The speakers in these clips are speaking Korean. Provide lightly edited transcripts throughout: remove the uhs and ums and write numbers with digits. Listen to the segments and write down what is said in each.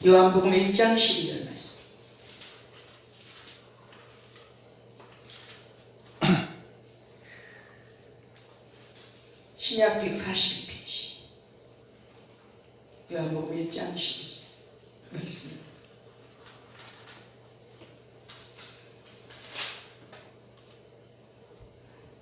요한복음 1장 12절 말씀. 신약 142페이지. 요한복음 1장 12절 말씀.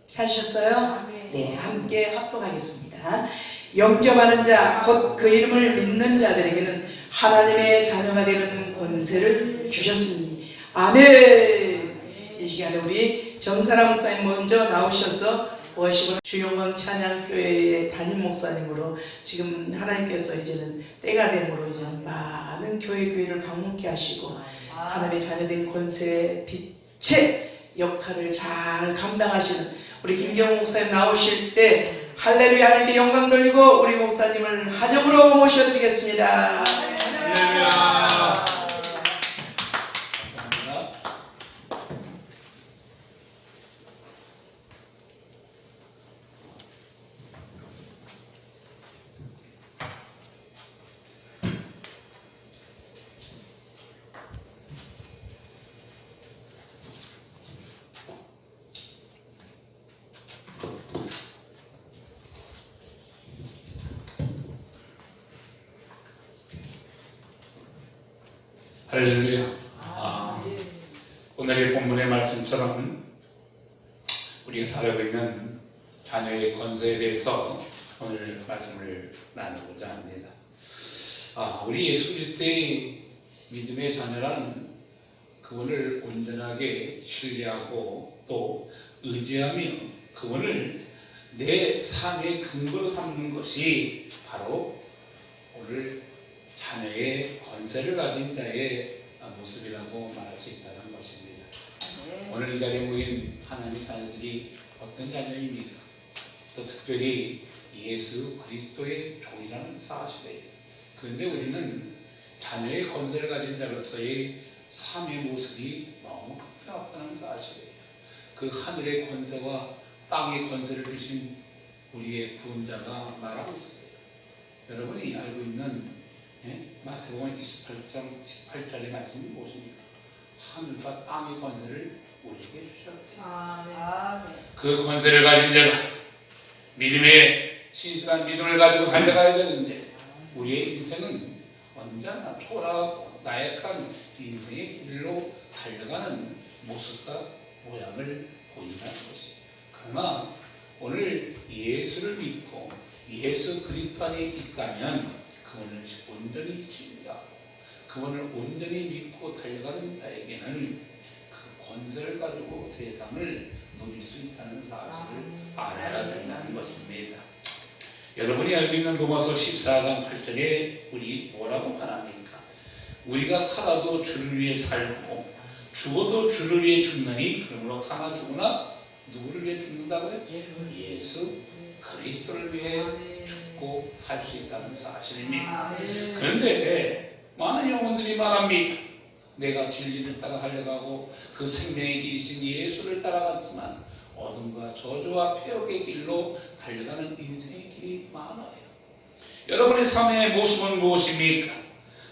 찾으셨어요? 네, 함께 합독하겠습니다. 영접하는 자, 곧 그 이름을 믿는 자들에게는 하나님의 자녀가 되는 권세를 주셨으니. 아멘. 이 시간에 우리 정사라 목사님 먼저 나오셔서 워십을 주영광 찬양교회의 담임 목사님으로 지금 하나님께서 이제는 때가 되므로 이제는 많은 교회를 방문케 하시고 하나님의 자녀된 권세의 빛의 역할을 잘 감당하시는 우리 김경호 목사님 나오실 때 할렐루야 하나님께 영광 돌리고 우리 목사님을 한영으로 모셔드리겠습니다. 할렐루야. 할렐루야. 오늘의 본문의 말씀처럼 우리가 살고 있는 자녀의 권세에 대해서 오늘 말씀을 나누고자 합니다. 우리 예수 그리스도의 믿음의 자녀라는 그분을 온전하게 신뢰하고 또 의지하며 그분을 내 삶의 근거로 삼는 것이 바로 오늘 자녀의 권세를 가진 자의 모습이라고 말할 수 있다는 것입니다. 오늘 이 자리에 모인 하나님의 자녀들이 어떤 자녀입니까? 또 특별히 예수 그리스도의 종이라는 사실이에요. 그런데 우리는 자녀의 권세를 가진 자로서의 삶의 모습이 너무 형편없다는 사실이에요. 그 하늘의 권세와 땅의 권세를 주신 우리의 구원자가 말하고 있어요. 여러분이 알고 있는 마태복음 28장 18절의 말씀이 무엇입니까? 하늘과 땅의 권세를 우리에게 주셨대요. 그 권세를 가진 자가 믿음의 신실한 믿음을 가지고 달려가야 되는데 우리의 인생은 언제나 초라하고 나약한 인생의 길로 달려가는 모습과 모양을 보인다는 것입니다. 그러나 오늘 예수를 믿고 예수 그리스도 안에 있다면 그분을 온전히 신뢰하고 그분을 온전히 믿고 달려가는 자에게는 그 권세를 가지고 세상을 누릴 수 있다는 사실을 알아야 된다는 것입니다. 여러분이 알고 있는 로마서 14장 8절에 우리 뭐라고 말합니까? 우리가 살아도 주를 위해 살고 죽어도 주를 위해 죽느니 그러므로 사나 죽으나 누구를 위해 죽는다고요? 예수 그리스도를 위해 죽고 살 수 있다는 사실입니다. 그런데 많은 영혼들이 말합니다. 내가 진리를 따라 달려가고 그 생명의 길이신 예수를 따라갔지만 어둠과 저주와 폐역의 길로 달려가는 인생의 길이 많아요. 여러분의 삶의 모습은 무엇입니까?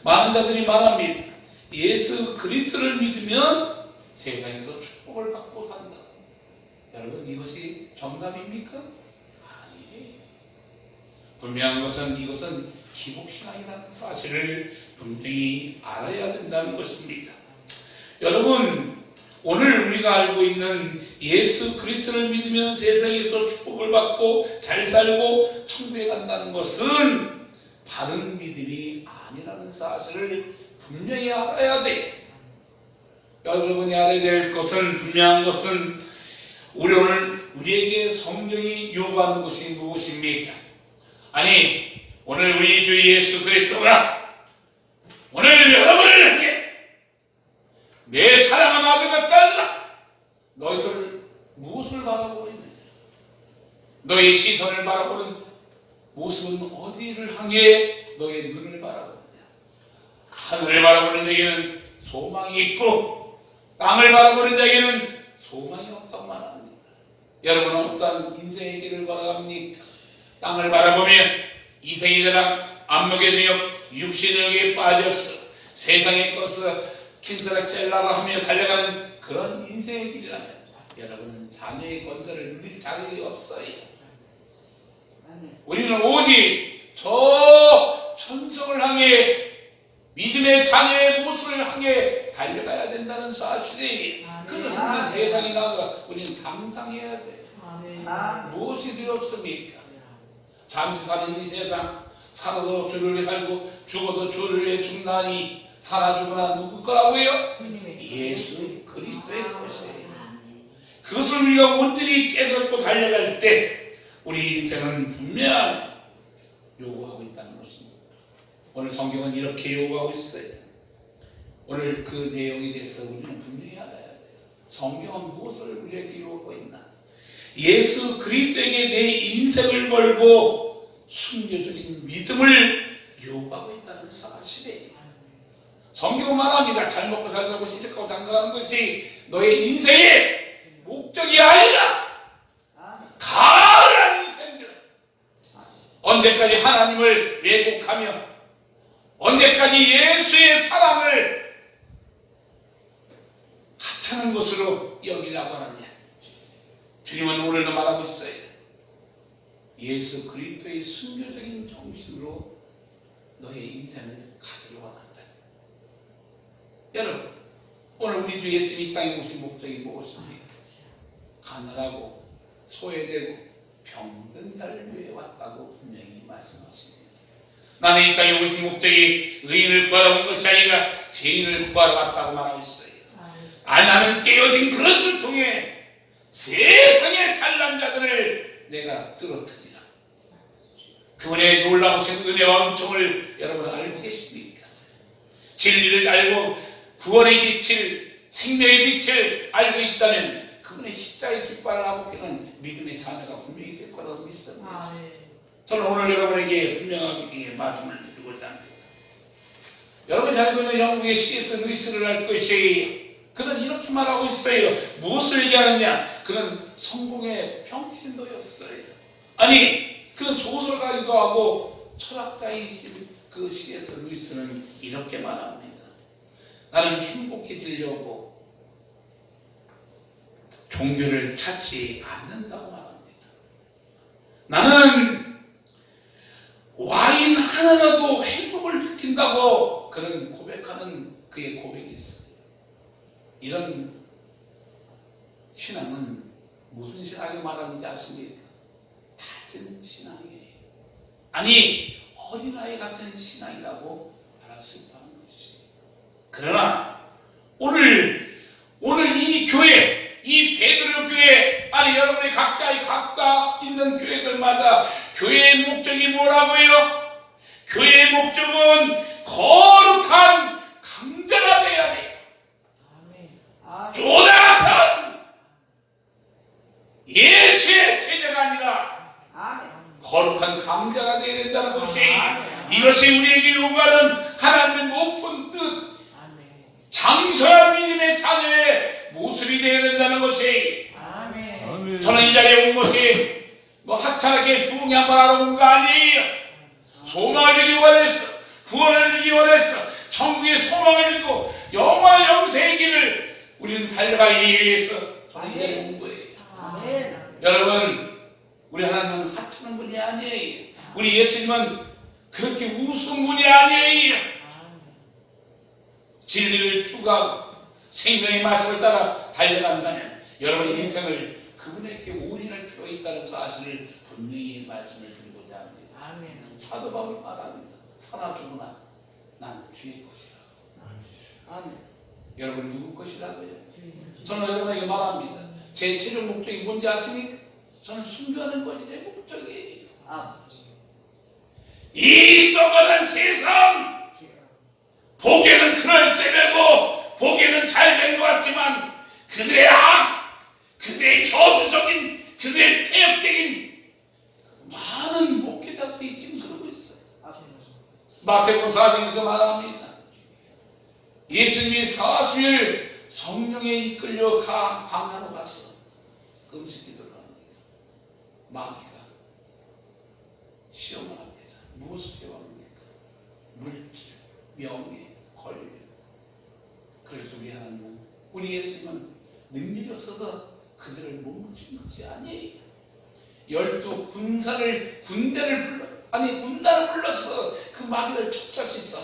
많은 자들이 말합니다. 예수 그리스도를 믿으면 세상에서 축복을 받고 산다. 여러분 이것이 정답입니까? 아니에요. 분명한 것은 이것은 기복신앙이라는 사실을 분명히 알아야 된다는 것입니다. 여러분 오늘 우리가 알고 있는 예수 그리스도를 믿으면 세상에서 축복을 받고 잘 살고 천국에 간다는 것은 바른 믿음이 아니라는 사실을 분명히 알아야 돼요. 여러분이 알아야 될 것은 분명한 것은 우리에게 성경이 요구하는 것이 무엇입니까? 아니 오늘 우리 주 예수 그리스도가 오늘 여러분을 향해 내 사랑하는 아들과 딸들아 너희들 무엇을 바라보고 있느냐? 너희 시선을 바라보는 모습은 어디를 향해 너의 눈을 바라보느냐? 하늘을 바라보는 자에게는 소망이 있고 땅을 바라보는 자에게는 소망이 없다고 말합니다. 여러분은 어떠한 인생의 길을 걸어갑니까? 땅을 바라보며 이생의 자랑, 안목의 능력, 육신의 능력에 빠졌어. 세상의 것을 킨스라 첼라라 하며 달려가는 그런 인생의 길이라면 여러분은 자녀의 건설을 누릴 자격이 없어요. 우리는 오직 저 천성을 향해 믿음의 자녀의 모습을 향해 달려가야 된다는 사실이에요. 그래서 우리는 세상에 나가 우리는 당당해야 돼요. 무엇이 두렵습니까? 잠시 사는 이 세상, 살아도 주를 위해 살고 죽어도 주를 위해 죽나니 살아 죽으나 누구 거라고요? 예수 그리스도의 것이에요. 그것을 우리가 온전히 깨닫고 달려갈 때 우리 인생은 분명히 요구하고 있다는 것입니다. 오늘 성경은 이렇게 요구하고 있어요. 오늘 그 내용에 대해서 우리는 분명히 알아야 돼요. 성경은 무엇을 우리에게 요구하고 있나? 예수 그리스도에게 내 인생을 걸고 순교적인 믿음을 요구하고 있다는 사실이에요. 성경은 말합니다. 잘 먹고 잘 살고 시집가고 장가가는 것이 너의 인생의 목적이 아니라 가을한 인생들, 언제까지 하나님을 왜곡하며 언제까지 예수의 사랑을 하찮은 것으로 여기려고 하느냐? 주님은 오늘도 말하고 있어요. 예수 그리스도의 순교적인 정신으로 너의 인생을 가기를 원한다. 여러분, 오늘 우리 주 예수님이 이 땅에 오신 목적이 무엇입니까? 가난하고 소외되고 병든 자를 위해 왔다고 분명히 말씀하십니다. 나는 이 땅에 오신 목적이 의인을 구하러 온 것이 아니라 죄인을 구하러 왔다고 말하고 있어요. 나는 깨어진 그릇을 통해 세상의 잘난 자들을 내가 떨어뜨리라. 그분의 놀라우신 은혜와 은총을 여러분 알고 계십니까? 진리를 알고 구원의 빛을, 생명의 빛을 알고 있다면 그분의 십자가의 깃발을 하고 있는 믿음의 자녀가 분명히 될 거라고 믿습니다. 저는 오늘 여러분에게 분명하게 말씀을 드리고자 합니다. 여러분이 알고 있는 영국의 C.S. 루이스를 알 것이에요. 그는 이렇게 말하고 있어요. 무엇을 얘기하느냐? 그는 성공의 평신도였어요. 아니, 그는 소설가이기도 하고 철학자이신 그 C.S. 루이스는 이렇게 말합니다. 나는 행복해지려고 종교를 찾지 않는다고 말합니다. 나는 와인 하나라도 행복을 느낀다고 그는 고백하는 그의 고백이 있어요. 이런 신앙은 무슨 신앙을 말하는지 아십니까? 낮은 신앙이에요. 아니, 어린아이 같은 신앙이라고 말할 수 있다는 것이에요. 그러나 오늘 이 교회, 이 베드로 교회, 아니 여러분의 각자 있는 교회들마다 교회의 목적이 뭐라고요? 교회의 목적은 거룩한 강자가 되어야 돼요. 조다 같은 예수의 제자가 아니라 거룩한 강자가 되어야 된다는 것이, 이것이 우리에게 요구하는 하나님의 높은 뜻, 장성한 믿음의 자녀의 모습이 되어야 된다는 것이, 저는 이 자리에 온 것이 뭐 하찮게 부흥이 한번 하러 온 거 아니에요. 소망을 주기 원했어. 구원을 주기 원했어. 천국의 소망을 주고 영원한 영생의 길을 우리는 달려가기 위해서 저는 이 자리에 온 거예요. 여러분, 우리 하나님은 하찮은 분이 아니에요. 우리 예수님은 그렇게 우스운 분이 아니에요. 진리를 추구하고 생명의 말씀을 따라 달려간다면 여러분의 인생을 그분에게 올인할 필요가 있다는 사실을 분명히 말씀을 드리고자 합니다. 사도 바울이 말합니다. 사나 죽으나 나는 주의 것이라. 여러분 누구 것이라고요? 저는 여러분에게 말합니다. 제 최종 목적이 뭔지 아십니까? 저는 순교하는 것이 제 목적이에요. 이 썩어간 세상, 보기에는 그럴싸하고 보기에는 잘된 것 같지만 그들의 악, 그들의 저주적인, 그들의 폐역적인 많은 목회자들이 지금 그러고 있어요. 마태복음 4장에서 말합니다. 예수님이 40일 성령에 이끌려 강하러 가서 음식 기도를 합니다. 마귀가 시험을 합니다. 무엇을 시험합니까? 물질, 명예, 걸려. 그래서 우리 하나님은, 우리 예수님은 능력이 없어서 그들을 못 묻힌 것이 아니에요. 12군대를 불러서 그 마귀를 쫓을 수 있어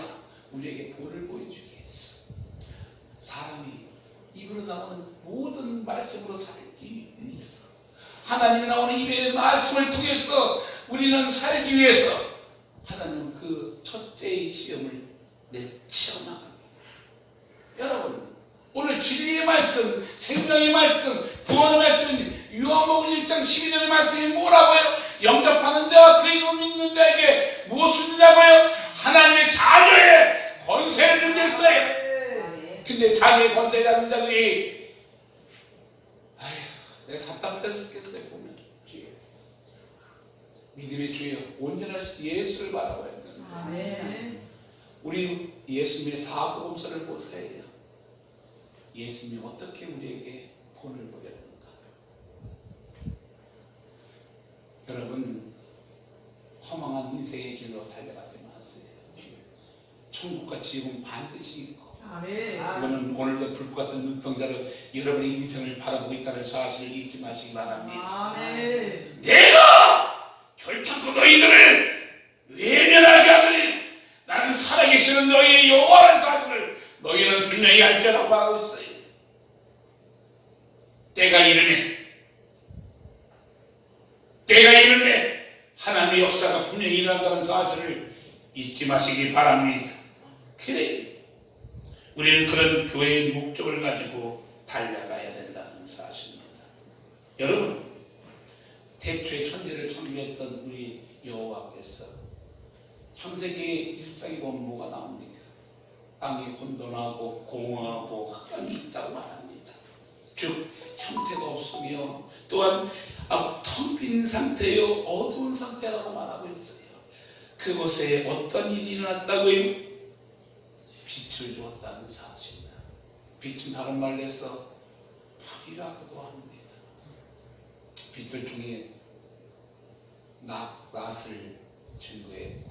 우리에게 본을 보여주게 했어. 사람이 입으로 나오는 모든 말씀으로 살기 위해서, 하나님이 나오는 입의 말씀을 통해서 우리는 살기 위해서 하나님은 그 첫째의 시험을 치어나갑니다. 여러분, 오늘 진리의 말씀, 생명의 말씀, 구원의 말씀, 요한복음 1장 12절의 말씀이 뭐라고요? 영접하는 자와 그 이름을 믿는 자에게 무엇을 주냐고요? 하나님의 자녀의 권세를 주겠어요. 근데 자녀의 권세 가진 자들이, 아휴, 내가 답답해 죽겠어요. 보면 믿음의 주여 온전하신 예수를 바라봐야 된다. 우리 예수님의 사복음서를 보세요. 예수님이 어떻게 우리에게 본을 보였는가. 여러분, 허망한 인생의 길로 달려가지 마세요. 천국과 지옥은 반드시 있고, 그거는 오늘도 불꽃 같은 눈동자로 여러분의 인생을 바라보고 있다는 사실을 잊지 마시기 바랍니다. 내가 결탄코 너희들을 외면하지 않으리. 나는 살아계시는 너희의 여호와라는 사실을 너희는 분명히 알자라고 말하고 있어요. 때가 이르네 하나님의 역사가 분명히 일어난다는 사실을 잊지 마시기 바랍니다. 그래, 우리는 그런 교회의 목적을 가지고 달려가야 된다는 사실입니다. 여러분, 태초에 천지를 창조했던 우리 여호와께서 창세기 1장에 보면 뭐가 나옵니까? 땅이 혼돈하고 공허하고 흑암이 있다고 말합니다. 즉 형태가 없으며 또한 텅 빈 상태요, 어두운 상태라고 말하고 있어요. 그곳에 어떤 일이 일어났다고요? 빛을 주었다는 사실입니다. 빛은 다른 말로 해서 불이라고도 합니다. 빛을 통해 낫을 증거했고,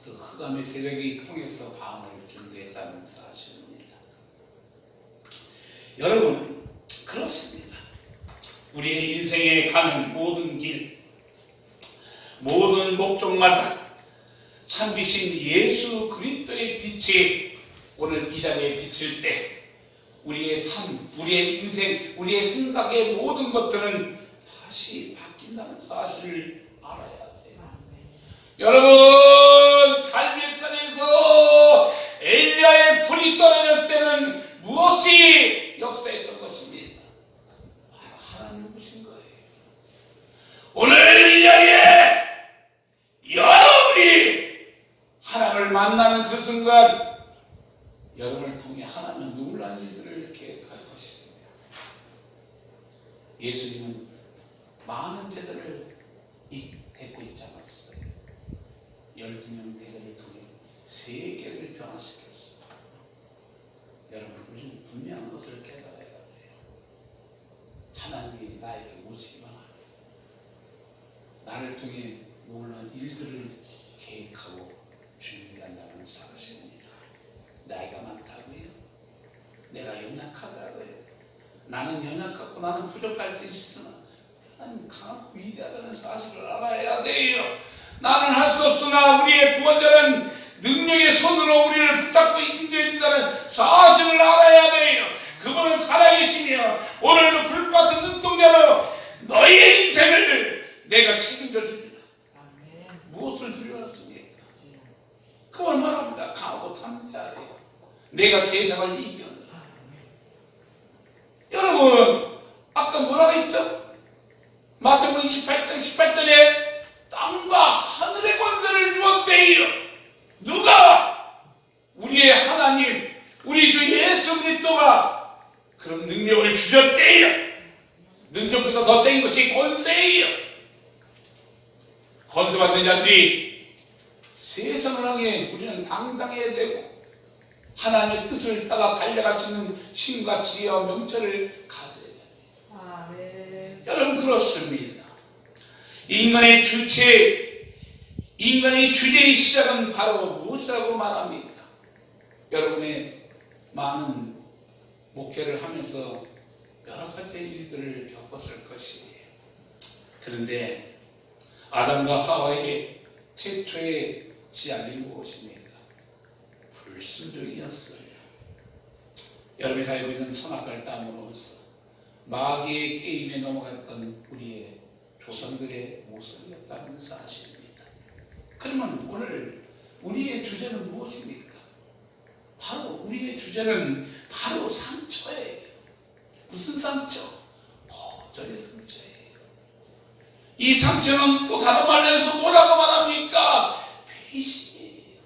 그 흑암의 세력이 통해서 밤을 증거했다는 사실입니다. 여러분, 그렇습니다. 우리의 인생에 가는 모든 길, 모든 목적마다 참비신 예수 그리스도의 빛이 오늘 이 자리에 비칠 때 우리의 삶, 우리의 인생, 우리의 생각의 모든 것들은 다시 바뀐다는 사실을 알아야 돼요. 여러분, 갈멜산에서 엘리야의 불이 떨어질 때는 무엇이 역사했던 것입니다? 하나님이신 거예요. 오늘 이 자리에 여러분이 하나님을 만나는 그 순간 여러분을 통해 하나님은 놀라운 일들을 계획할 것입니다. 예수님은 많은 제자를 데리고 있지 않았어요. 12명 제자를 통해 세계를 변화시켰어요. 여러분, 우리는 분명한 것을 깨달아야 돼요. 하나님이 나에게 오시기만 하면 나를 통해 놀라운 일들을 계획하고 준비한다는 사실입니다. 나이가 많다고요? 내가 연약하다고요? 나는 연약하고 나는 부족할 때 있으나 하나님 강하고 위대하다는 사실을 알아야 돼요. 나는 할 수 없으나 우리의 구원자는 능력의 손으로 우리를 붙잡고 인도해 준다는 사실을 알아야 돼요. 그분은 살아계시며 오늘도 불 같은 눈동자로 너희의 인생을 내가 책임져 주리라. 무엇을 두려워하십니까? 그걸 말합니다. 강하고 담대하래요. 내가 세상을 이겨내라. 여러분, 아까 뭐라고 했죠? 마태복음 28장 18절에 땅과 하늘의 권세를 주었대요. 누가? 우리의 하나님, 우리 주 예수 그리스도가 그런 능력을 주셨대요. 능력보다 더 센 것이 권세예요. 권세받는 자들이 세상을 향해 우리는 당당해야 되고 하나님의 뜻을 따라 달려갈 수 있는 힘과 지혜와 명철을 가져야 돼요. 여러분, 그렇습니다. 인간의 주체의 시작은 바로 무엇이라고 말합니까? 여러분의 많은 목회를 하면서 여러 가지 일들을 겪었을 것이에요. 그런데 아담과 하와의 최초의 시작이 무엇입니까? 불순종이었어요. 여러분이 알고 있는 선악과를 따먹으로써 마귀의 게임에 넘어갔던 우리의 조상들의 모습이었다는 사실입니다. 그러면 오늘 우리의 주제는 무엇입니까? 바로 우리의 주제는 바로 상처예요. 무슨 상처? 거절의 상처예요. 이 상처는 또 다른 말로 해서 뭐라고 말합니까? 배신이에요.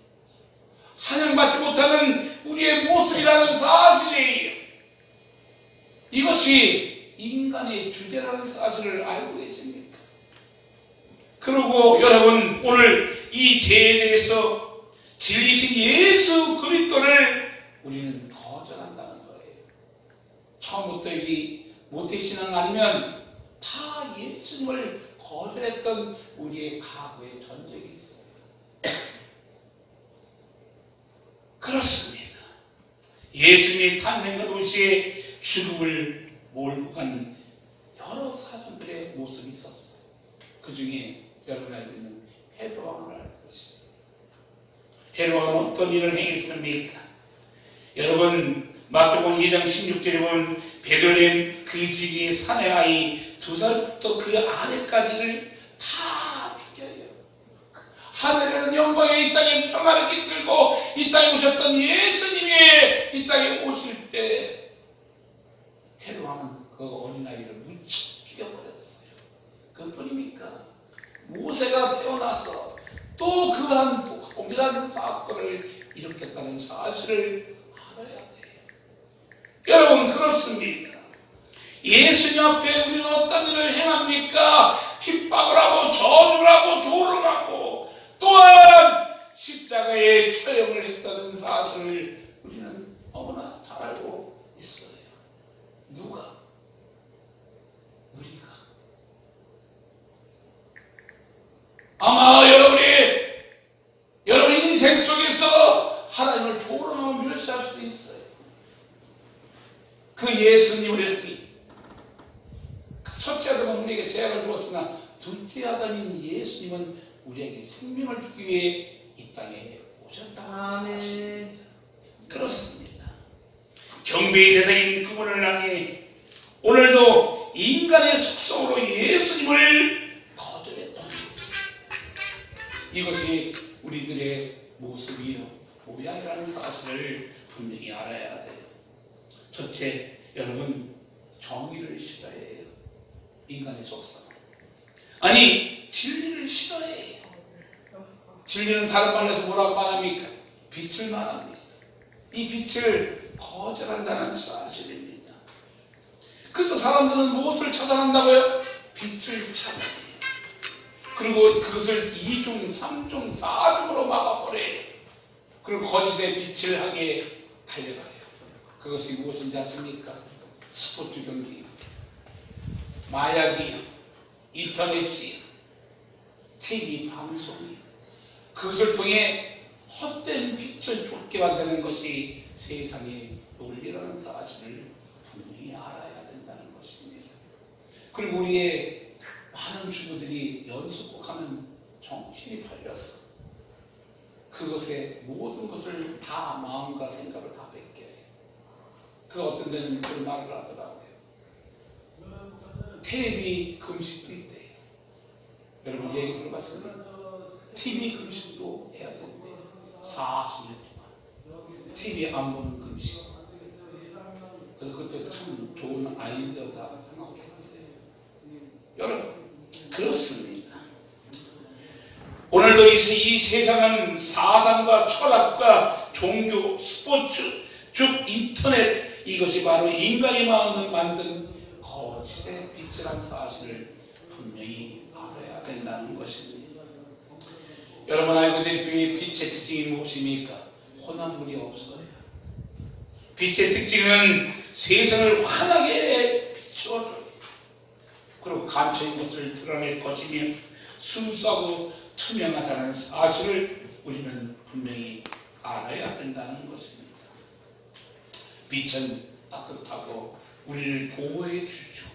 환영받지 못하는 우리의 모습이라는 사실이에요. 이것이 인간의 주제라는 사실을 알고 계십니까? 그리고 여러분, 오늘 이 죄에 대해서 진리신 예수 그리스도를 우리는 거절한다는 거예요. 처음부터 이 모태신앙 아니면 다 예수님을 거절했던 우리의 과거의 전적이 있어요. 그렇습니다. 예수님의 탄생과 동시에 죽음을 몰고 간 여러 사람들의 모습이 있었어요. 그 중에 여러분이 알고 있는 헤롯왕을 알 것이에요. 헤롯왕은 어떤 일을 행했습니까? 여러분, 마태복음 2장 16절에 보면 베들레헴 그 지기의 사내 아이 2살부터 그 아래까지를 다 죽여요. 하늘에는 영광의 이 땅에 평화를 깃들고 이 땅에 오셨던 예수님이 이 땅에 오실 때 헤롯왕은 그 어린아이를 무척 죽여버렸어요. 그뿐입니까? 모세가 태어나서 또 그러한 동일한 사건을 일으켰다는 사실을 알아야 돼요. 여러분, 그렇습니다. 예수님 앞에 우리는 어떤 일을 행합니까? 핍박을 하고 저주를 하고 조롱하고 또한 십자가에 처형을 했다는 사실을 우리는 너무나 잘 알고 있어요. 누가? 우리가. 아마 여러분 인생 속에서 하나님을 조롱하고 멸시할 수도 있어요. 그 예수님을 첫째 아담은 우리에게 죄악을 주었으나 둘째 아담인 예수님은 우리에게 생명을 주기 위해 이 땅에 오셨다는 사실입니다. 그렇습니다. 경배의 대상인 그분을 향해 오늘도 인간의 속성으로 예수님을 거절했다. 이것이 우리들의 모습이요 모양이라는 사실을 분명히 알아야 돼요. 첫째, 여러분, 정의를 싫어해요. 인간의 속성. 아니, 진리를 싫어해요. 진리는 다른 말로 해서 뭐라고 말합니까? 빛을 말합니다. 이 빛을 거절한다는 사실입니다. 그래서 사람들은 무엇을 차단한다고요? 빛을 차단해요. 그리고 그것을 2중, 3중, 4중으로 막아버려요. 그리고 거짓의 빛을 하게 달려가요. 그것이 무엇인지 아십니까? 스포츠 경기, 마약이요, 인터넷이요, TV 방송이요. 그것을 통해 헛된 빛을 쫓게 만드는 것이 세상의 논리라는 사실을 분명히 알아야 된다는 것입니다. 그리고 우리의 많은 주부들이 연속곡하는 정신이 팔려서 그것에 모든 것을 다 마음과 생각을 다 뺏겨요. 그래서 어떤 데는 그런 말을 하더라고요. TV 금식도 있대요. 여러분 얘기 들어봤습니까? TV 금식도 해야 되는데 40년 동안 TV 안 보는 금식. 그래서 그때 참 좋은 아이디어다 생각했어요. 여러분, 그렇습니다. 오늘도 이 세상은 사상과 철학과 종교, 스포츠, 즉 인터넷, 이것이 바로 인간의 마음을 만든 거짓의 빛이라는 사실을 분명히 알아야 된다는 것입니다. 여러분 알고 계신 빛의 특징이 무엇입니까? 혼합물이 없어요. 빛의 특징은 세상을 환하게 비춰줘요. 그리고 감춰진 것을 드러낼 것이며 순수하고 투명하다는 사실을 우리는 분명히 알아야 된다는 것입니다. 빛은 따뜻하고 우리를 보호해 주시고,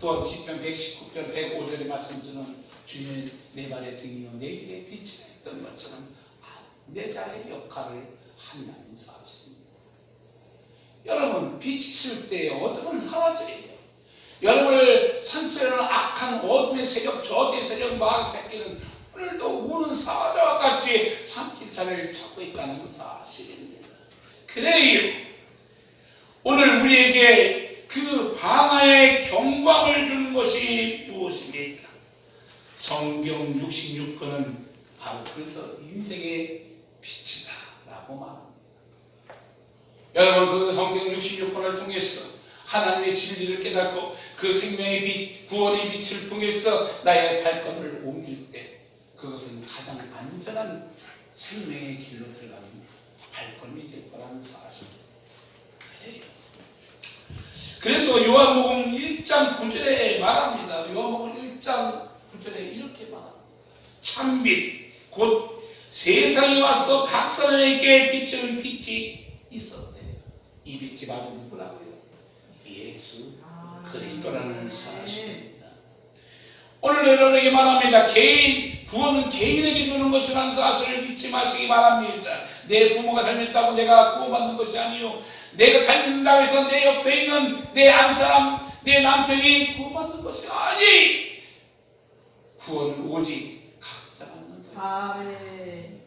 또한 시편 119편 105절의 말씀처럼 주님의 내 발의 등이요 내 길의 빛이 했던 것처럼 안내자의 역할을 한다는 사실입니다. 여러분, 빛이 있을 때 어둠은 사라져요. 여러분을 상처하는 악한 어둠의 세력, 저주의 세력, 마귀 새끼는 오늘도 우는 사자와 같이 삼킬 자리를 찾고 있다는 사실입니다. 그래요, 오늘 우리에게 그 방아의 경광을 주는 것이 무엇입니까? 성경 66권은 바로 그래서 인생의 빛이다 라고 말합니다. 여러분, 그 성경 66권을 통해서 하나님의 진리를 깨닫고 그 생명의 빛, 구원의 빛을 통해서 나의 발걸음을 옮길 때 그것은 가장 안전한 생명의 길로 들어가는 발걸음이 될 거라는 사실. 그래요. 그래서 요한복음 1장 9절에 말합니다. 요한복음 1장 9절에 이렇게 말합니다. 참빛 곧 세상에 와서 각 사람에게 비추는 빛이 있었대요. 이 빛이 바로 누구라고요? 예수 그리스도라는 사실입니다. 오늘 여러분에게 말합니다. 구원은 개인에게 주는 것이라는 사실을 잊지 마시기 바랍니다. 내 부모가 잘못했다고 내가 구원받는 것이 아니요, 내가 잘못했다고 해서 내 옆에 있는 내 안사람, 내 남편이 구원받는 것이 아니, 구원은 오직 각자 받는 거예요. 아멘.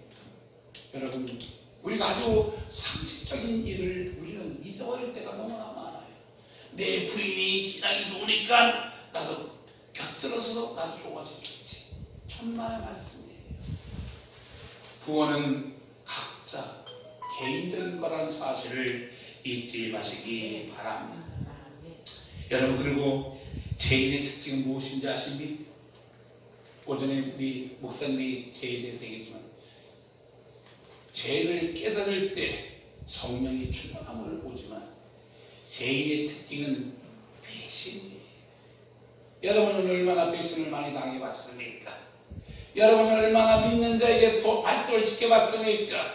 여러분, 우리가 아주 상식적인 일을 우리는 잊어버릴 때가 너무나 많아요. 내 부인이 신앙이 좋으니까 나도 곁들어서 나도 좋아지겠지. 천만의 말씀이에요. 구원은 각자 개인적인 거라는 사실을 잊지 마시기 바랍니다. 여러분, 그리고 죄인의 특징은 무엇인지 아십니까? 오전에 우리 목사님이 죄에 대해서 얘기했지만, 죄를 깨달을 때 성령이 충만함을 보지만 죄인의 특징은 배신이에요. 여러분은 얼마나 배신을 많이 당해봤습니까? 여러분은 얼마나 믿는 자에게 발등을 지켜봤습니까?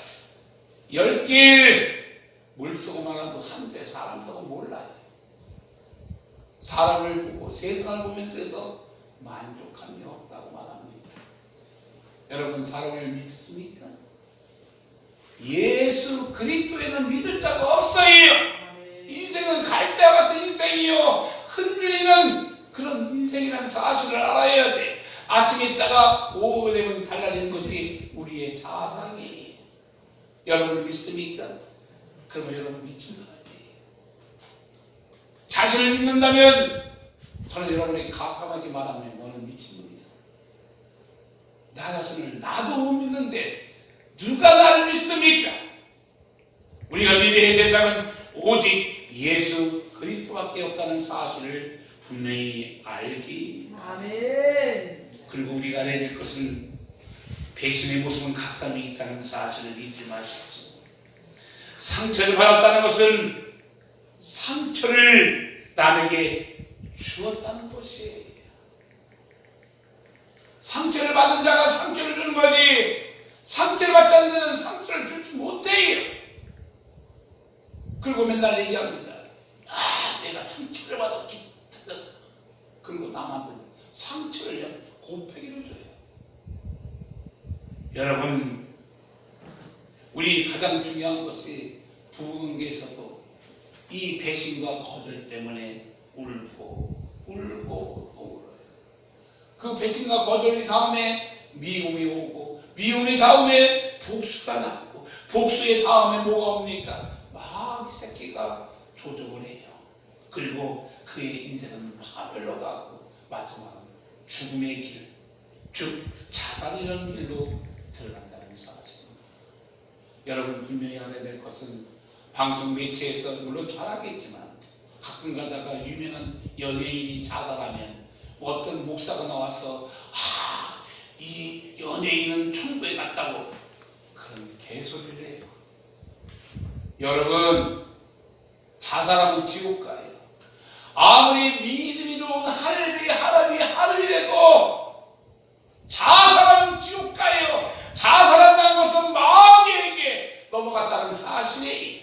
10길 물속은 알아도 한데 사람 속은 몰라요. 사람을 보고 세상을 보면 그래서 만족함이 없다고 말합니다. 여러분, 사람을 믿습니까? 예수 그리스도에는 믿을 자가 없어요. 인생은 갈대와 같은 인생이요, 흔들리는 그런 인생이라는 사실을 알아야 돼. 아침에 있다가 오후 되면 달라지는 것이 우리의 자상이에요. 여러분 믿습니까? 그러면 여러분 미친 사람이에요. 자신을 믿는다면 저는 여러분에게 가감하게 말하면 너는 미친 놈이다. 나 자신을 나도 못 믿는데 누가 나를 믿습니까? 우리가 믿어야 할 세상은 오직 예수 그리스도밖에 없다는 사실을 분명히 알기. 아멘. 그리고 우리가 알아야 될 것은 배신의 모습은 각 사람이 있다는 사실을 잊지 마십시오. 상처를 받았다는 것은 상처를 남에게 주었다는 것이에요. 상처를 받은 자가 상처를 주는 거지, 상처를 받지 않는 자는 상처를 주지 못해요. 그리고 맨날 얘기합니다. 내가 상처를 받았기 틀렸어. 그리고 남한테 상처를 곱하기를 줘요. 여러분, 우리 가장 중요한 것이 부부관계에서도 이 배신과 거절 때문에 울고 또 울어요. 그 배신과 거절이 다음에 미움이 오고, 미움이 다음에 복수가 나고, 복수의 다음에 뭐가 옵니까? 마귀 새끼가 조종을 해요. 그리고 그의 인생은 파멸로 가고 마지막은 죽음의 길, 즉 자살이라는 길로 들어간다는 사실입니다. 여러분, 분명히 알아야 될 것은 방송 매체에서 물론 잘하겠지만 가끔 가다가 유명한 연예인이 자살하면 어떤 목사가 나와서 이 연예인은 천국에 갔다고 그런 개소리를 해요. 여러분, 자살하면 지옥 가요. 아무리 믿음이 좋은 하나님이라도 자살하면 지옥 가요. 자살한다는 것은 마귀에게 넘어갔다는 사실이에요.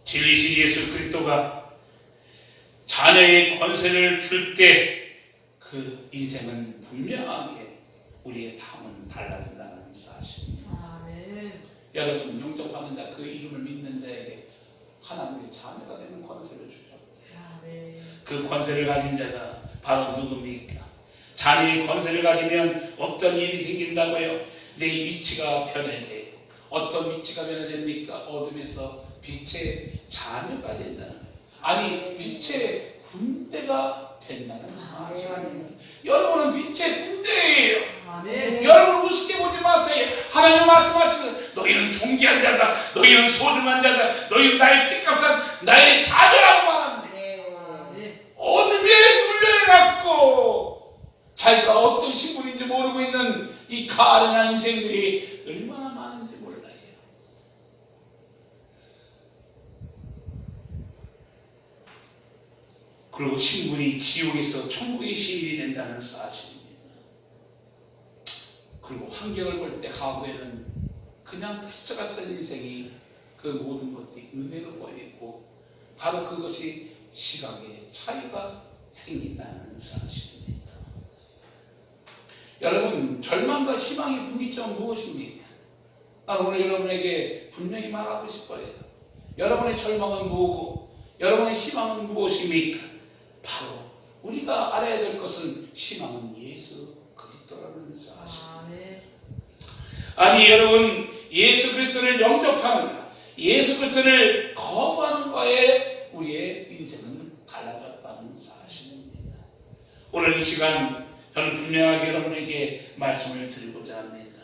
진리신 예수 그리스도가 자녀의 권세를 줄 때 그 인생은 분명하게 우리의 탐은 달라진다는 사실입니다. 아멘. 여러분, 영접하는 자, 그 이름을 믿는 자에게 하나님의 자녀가 되는 권세를 주셨대요. 아멘. 그 권세를 가진 자가 바로 누굽니까? 자녀의 권세를 가지면 어떤 일이 생긴다고요? 내 위치가 변해져요. 어떤 위치가 변해집니까? 어둠에서 빛의 자녀가 된다는 거예요. 아니, 빛의 군대가 된다는 사실입니다. 여러분은 빛의 군대예요. 아멘. 여러분 우습게 보지 마세요. 하나님 말씀하시는 너희는 존귀한 자다, 너희는 소중한 자다, 너희는 나의 핏값한 나의 자녀라고 말합니다. 아멘. 어둠에 눌려갖고 자기가 어떤 신분인지 모르고 있는 이 가련한 인생들이 얼마나 많은지 몰라요. 그리고 신분이 지옥에서 천국의 시민이 된다는 사실입니다. 그리고 환경을 볼 때 과거에는 그냥 스쳐갔던 인생이 그 모든 것들이 은혜로 보이고 바로 그것이 시각의 차이가 생긴다는 사실입니다. 여러분, 절망과 희망의 분기점은 무엇입니까? 나는 오늘 여러분에게 분명히 말하고 싶어요. 여러분의 절망은 뭐고 여러분의 희망은 무엇입니까? 바로 우리가 알아야 될 것은 희망은 예수 그리스도라는 사실. 아니 여러분, 예수 그리스도를 영접하는가, 예수 그리스도를 거부하는 거에 우리의 인생은 달라졌다는 사실입니다. 오늘 이 시간 저는 분명하게 여러분에게 말씀을 드리고자 합니다.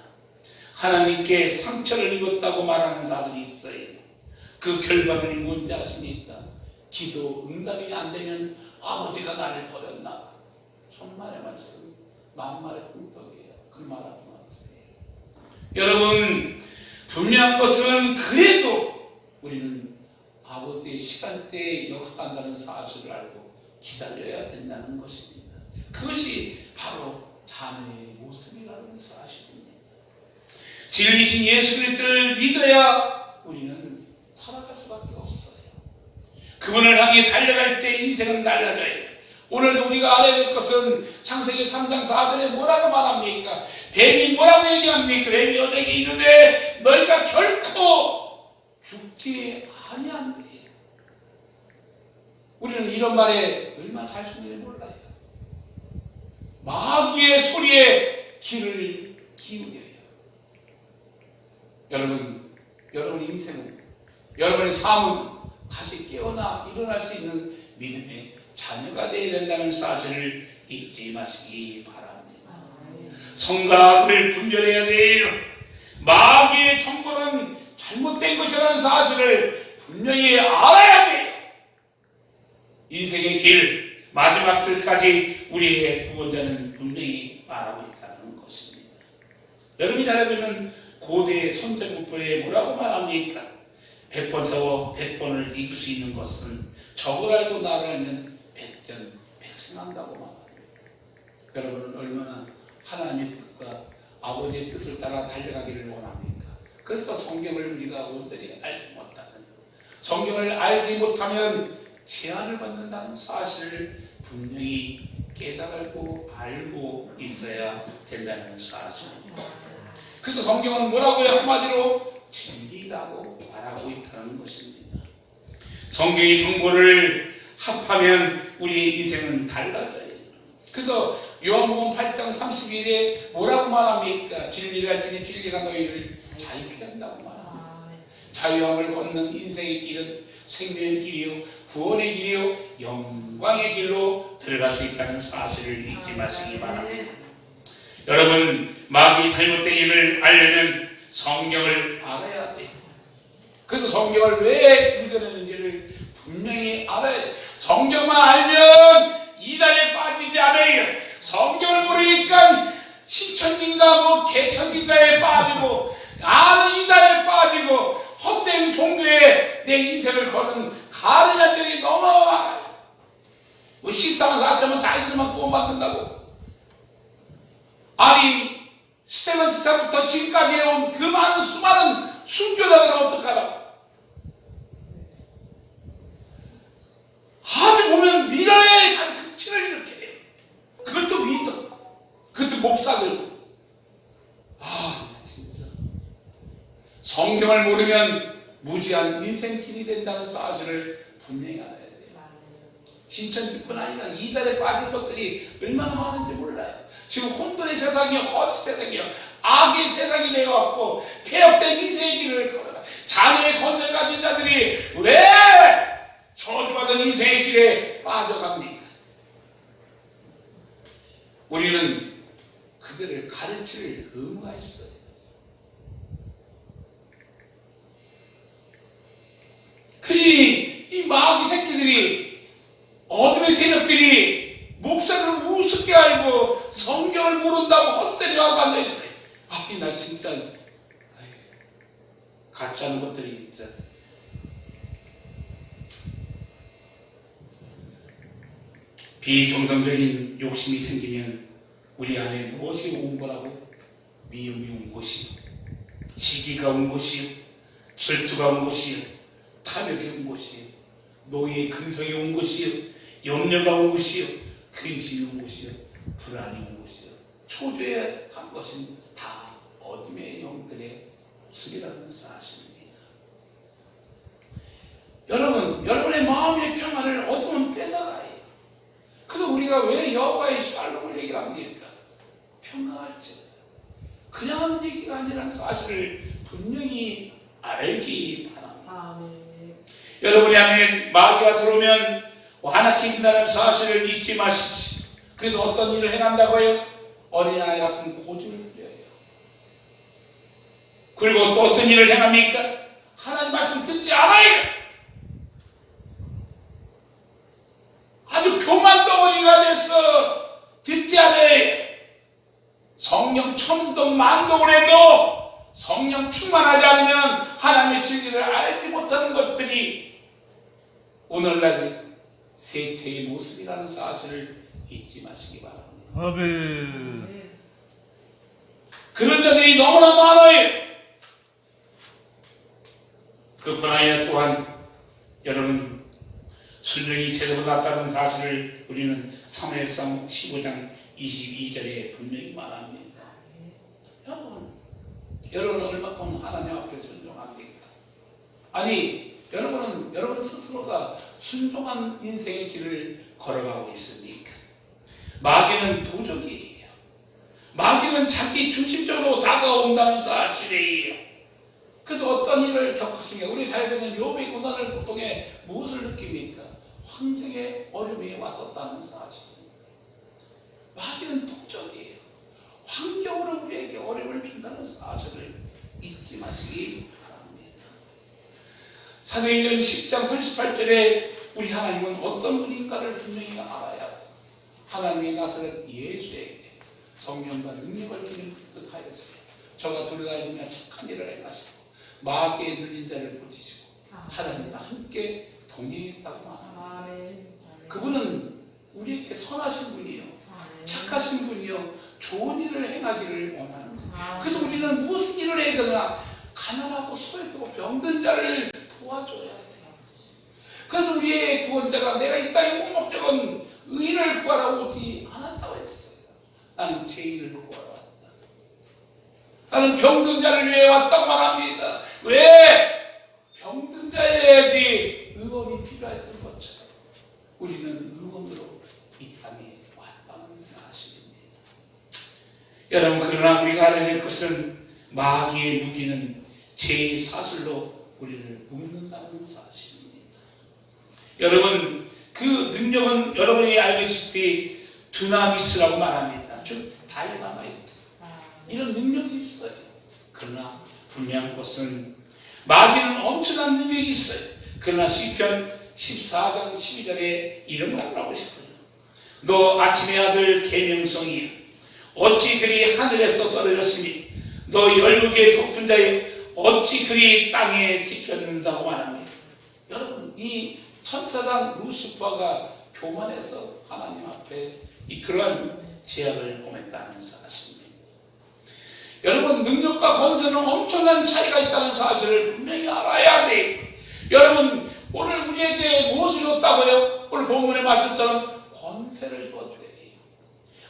하나님께 상처를 입었다고 말하는 사람들이 있어요. 그 결과는 뭔지 아십니까? 기도 응답이 안 되면 아버지가 나를 버렸나? 천만의 말씀, 만말의 공덕이에요. 그 말하지 마세요. 여러분, 분명한 것은 그래도 우리는 아버지의 시간대에 역사한다는 사실을 알고 기다려야 된다는 것입니다. 그것이 바로 자녀의 모습이라는 사실입니다. 진리신 예수 그리스도를 믿어야 우리는 살아갈 수밖에 없어요. 그분을 향해 달려갈 때 인생은 달라져요. 오늘도 우리가 알아야 될 것은 창세기 3장 4절에 뭐라고 말합니까? 뱀이 뭐라고 얘기합니까? 뱀이 여자에게 이르되 너희가 결코 죽지 아니한대. 우리는 이런 말에 얼마나 잘 숨는지 몰라요. 마귀의 소리에 귀를 기울여요. 여러분의 인생은, 여러분의 삶은 다시 깨어나 일어날 수 있는 믿음의 자녀가 되어야 된다는 사실을 잊지 마시기 바랍니다. 성과 악을 분별해야 돼요. 마귀의 정보는 잘못된 것이라는 사실을 분명히 알아야 돼요. 인생의 길, 마지막 길까지 우리의 구원자는 분명히 말하고 있다는 것입니다. 여러분이 잘 알고 있는 고대 선제국도에 뭐라고 말합니까? 100번 싸워 100번을 이길 수 있는 것은 적을 알고 나를 알면 백전백승한다고 말합니다. 여러분은 얼마나 하나님의 뜻과 아버지의 뜻을 따라 달려가기를 원합니까? 그래서 성경을 우리가 온전히 알지 못하는, 성경을 알지 못하면 제한을 받는다는 사실을 분명히 깨달고 알고 있어야 된다는 사실입니다. 그래서 성경은 뭐라고요? 한마디로 진리라고 말하고 있다는 것입니다. 성경의 정보를 합하면 우리의 인생은 달라져요. 그래서 요한복음 8장 31에 뭐라고 말합니까? 진리를 알지니 진리가 너희를 자유케 한다고 말합니다. 자유함을 얻는 인생의 길은 생명의 길이요, 구원의 길이요, 영광의 길로 들어갈 수 있다는 사실을 잊지 마시기 바랍니다. 여러분, 마귀의 잘못된 일을 알려면 성경을 알아야 돼요. 그래서 성경을 왜 읽어내는지를 분명히 알아야 돼요. 성경만 알면 이단에 빠지지 않아요. 성경을 모르니까 신천지인가 뭐 개천지인가에 빠지고 아는 이단에 빠지고 헛된 종교에 내 인생을 거는 가련한 들이 너무 많아요. 뭐 식사만 사처면 자기들만 구원받는다고. 아니 스테반 지사부터 지금까지 해온 그 많은 수많은 순교자들은 어떡하라? 아주 보면 미련의 아주 극치를 일으켜요. 그것도 믿어. 그것도 목사들도. 진짜 성경을 모르면 무지한 인생길이 된다는 사실을 분명히 알아야 돼요. 신천지뿐 아니라 이단에 빠진 것들이 얼마나 많은지 몰라요. 지금 혼돈의 세상이요, 거짓 세상이요, 악의 세상이 되어갖고 폐역된 인생의 길을 걸어가. 자녀의 건설을 가진 자들이 왜 저주받은 인생의 길에 빠져갑니까? 우리는 그들을 가르칠 의무가 있어요. 그러니 이 마귀 새끼들이, 어둠의 세력들이 목사들을 우습게 알고 성경을 모른다고 헛소리하고 앉아있어요. 나 진짜 가짜는 것들이 진짜. 비정상적인 욕심이 생기면 우리 안에 무엇이 온 거라고요? 미움이 온 것이요, 시기가 온 것이요, 질투가 온 것이요, 탐욕이 온 것이요, 노예의 근성이 온 것이요, 염려가 온 것이요, 근심이 온 것이요, 불안이 온 것이요, 초조해 한 것은 다 어둠의 영들의 모습이라는 사실입니다. 여러분, 여러분의 마음의 평안을 어둠은 뺏어가요. 그래서 우리가 왜 여호와의 샬롬을 얘기합니까? 평강할지어다. 그냥 하는 얘기가 아니라는 사실을 분명히 알기 바랍니다. 여러분이 안에 마귀가 들어오면 완악해진다는 사실을 잊지 마십시오. 그래서 어떤 일을 행한다고요? 어린아이 같은 고집을 부려요. 그리고 또 어떤 일을 행합니까? 하나님 말씀 듣지 않아요. 아주 교만 덩어리가 돼서 듣지 않아요. 성령 천동 만동을 해도 성령 충만하지 않으면 하나님의 진리를 알지 못하는 것들이 오늘날의 세태의 모습이라는 사실을 잊지 마시기 바랍니다. 아멘. 그런 자들이 너무나 많아요. 그뿐 아니라 또한 여러분, 순종이 제대로 났다는 사실을 우리는 사무엘상 15장 22절에 분명히 말합니다. 여러분은 얼마큼 하나님 앞에 순종합니까? 아니, 여러분 스스로가 순종한 인생의 길을 걸어가고 있습니까? 마귀는 도적이에요. 마귀는 자기 중심적으로 다가온다는 사실이에요. 그래서 어떤 일을 겪었으니까 우리 살아가는 욥의 고난을 통해 무엇을 느낍니까? 환경의 어려움이 왔었다는 사실입니다. 마귀는 도적이에요. 환경으로 우리에게 어려움을 준다는 사실을 잊지 마시기 바랍니다. 사도행전 10장 38절에 우리 하나님은 어떤 분인가를 분명히 알아야 하나님이 나사렛 예수에게 성령과 능력을 기름 듯 하였으며 저가 두려워하시며 착한 일을 행하시고 마귀에 눌린 자를 고치시고 하나님과 함께 동행했다고 말합니다. 그분은 우리에게 선하신 분이요, 착하신 분이요, 좋은 일을 행하기를 원합니다. 그래서 우리는 무슨 일을 해야 되나? 가난하고 소외되고 병든 자를 도와줘야 돼요. 그래서 우리의 구원자가 내가 이 땅의 목적은 의인을 구하러 오지 않았다고 했어요. 나는 죄인을 구하러 왔다. 나는 병든 자를 위해 왔다고 말합니다. 왜? 병든 자여야지 의원이 필요했던 것처럼 우리는 의원으로 이 땅에 왔다는 사실입니다. 여러분, 그러나 우리가 알아야 할 것은 마귀의 무기는 죄의 사슬로 우리를 묶는다는 사실입니다. 여러분, 그 능력은 여러분이 알다시피 두나미스라고 말합니다. 즉 다이나마이트, 이런 능력이 있어요. 그러나 분명한 것은 마귀는 엄청난 능력이 있어요. 그러나 시편 14장 12절에 이런 말을 하고 싶어요. 너 아침의 아들 계명성이여, 어찌 그리 하늘에서 떨어졌으니 너 열국의 높은 자여, 어찌 그리 땅에 지켰는다고 말합니다. 여러분, 이 천사장 루시퍼가 교만해서 하나님 앞에 이 그러한 제약을 범했다는 사실입니다. 여러분, 능력과 권세는 엄청난 차이가 있다는 사실을 분명히 알아야 돼요. 여러분, 오늘 우리에게 무엇을 줬다고요? 오늘 본문의 말씀처럼 권세를 주었대요.